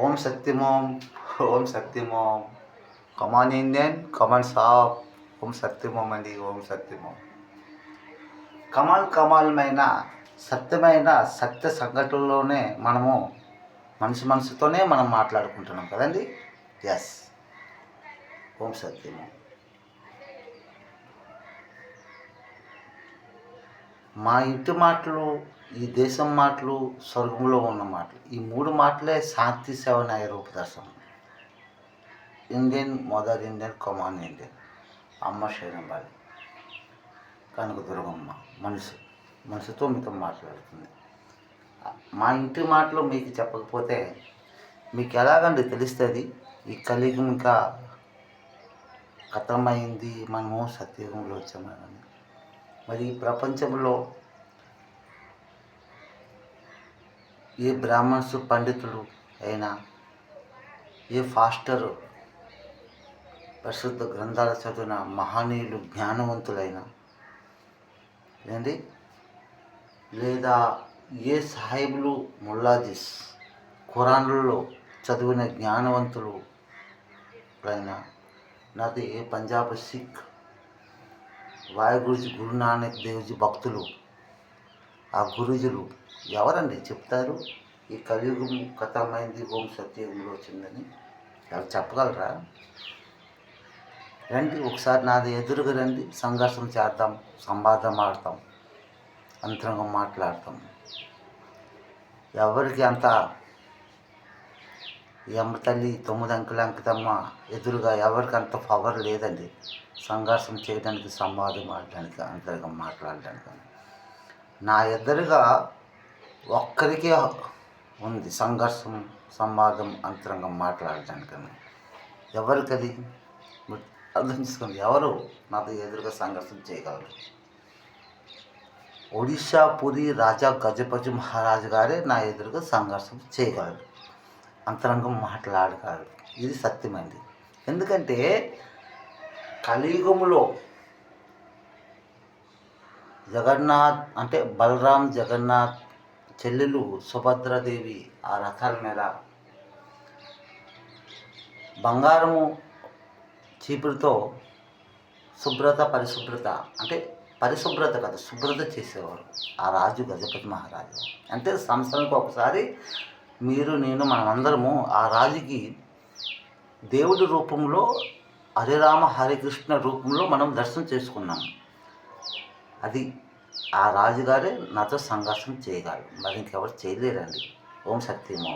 ఓం సత్యం ఓం. ఓం సత్యం ఓం. కమాన్ Indian కమాన్ సాప్. ఓం సత్యం ఓం అండి. ఓం సత్యం ఓం. కమాలమైన సత్యమైన సత్య సంఘటనలోనే మనము మనసుతోనే మనం మాట్లాడుకుంటున్నాం కదండి. ఎస్. ఓం సత్యం ఓం. మా ఇంటి మాటలు, ఈ దేశం మాటలు, స్వర్గంలో ఉన్న మాటలు, ఈ 3 మాటలే శాంతి సేవనాయ రూపదర్శనం. ఇండియన్ మదర్ ఇండియన్ కమాన్ ఇండియన్. అమ్మ శరణబాలి కనుక దుర్గమ్మ మనసుతో మీతో మాట్లాడుతుంది. మా ఇంటి మాటలు మీకు చెప్పకపోతే మీకు ఎలాగండి తెలుస్తుంది? ఈ కలియుగం ఇంకా ఖతమైంది, మనము సత్యుగంలో వచ్చామని. మరి ఈ ప్రపంచంలో ఏ బ్రాహ్మణ్స్ పండితులు అయినా, ఏ ఫాస్టర్ పరిశుద్ధ గ్రంథాలు చదివిన మహనీయులు జ్ఞానవంతులైన ఏంటి, లేదా ఏ సాహిబులు ముల్లాజీస్ ఖురాన్లలో చదివిన జ్ఞానవంతులు అయినా, నాది ఏ పంజాబ్ సిక్ వాయుగురుజీ గురునానక్ దేవ్జీ భక్తులు, ఆ గురుజులు ఎవరండి చెప్తారు ఈ కలియుగం ఖతమైంది, ఓం సత్యయుగంలో వచ్చిందని? ఎవరు చెప్పగలరా? రండి ఒకసారి నాది ఎదురుగా రండి, సంఘర్షణ చేద్దాం, సంవాదం ఆడతాం, అంతరంగం మాట్లాడతాం. ఎవరికి అంత ఈ అమ్మ తల్లి 9 అంకెల అంకితమ్మ ఎదురుగా ఎవరికి అంత పవర్ లేదండి సంఘర్షణ చేయడానికి, సంవాదం ఆడడానికి, అంతరంగం మాట్లాడడానికి. నా ఎదురుగా ఒక్కరికే ఉంది సంఘర్షం, సంవాదం, అంతరంగం మాట్లాడటానికని. ఎవరికది అర్థం చేసుకోండి. ఎవరు నాతో ఎదురుగా సంఘర్షణ చేయగలరు? ఒడిశా పురి రాజా గజపతి మహారాజు గారే నా ఎదురుగా సంఘర్షణ చేయగలరు, అంతరంగం మాట్లాడగలరు. ఇది సత్యమండి. ఎందుకంటే కలియుగంలో జగన్నాథ్ అంటే బలరాం జగన్నాథ్ చెల్లెలు సుభద్రాదేవి ఆ రథాల మీద బంగారము చీపురుతో పరిశుభ్రత అంటే పరిశుభ్రత కాదు, శుభ్రత చేసేవారు ఆ రాజు గజపతి మహారాజు. అంటే సంవత్సరానికి ఒకసారి మీరు నేను మనమందరము ఆ రాజుకి దేవుడి రూపంలో, హరిరామ హరికృష్ణ రూపంలో మనం దర్శనం చేసుకున్నాము. అది ఆ రాజుగారే నాతో సంఘర్షణ చేయగలరు, మరి ఇంకెవరు చేయలేరండి. ఓం సత్యమో.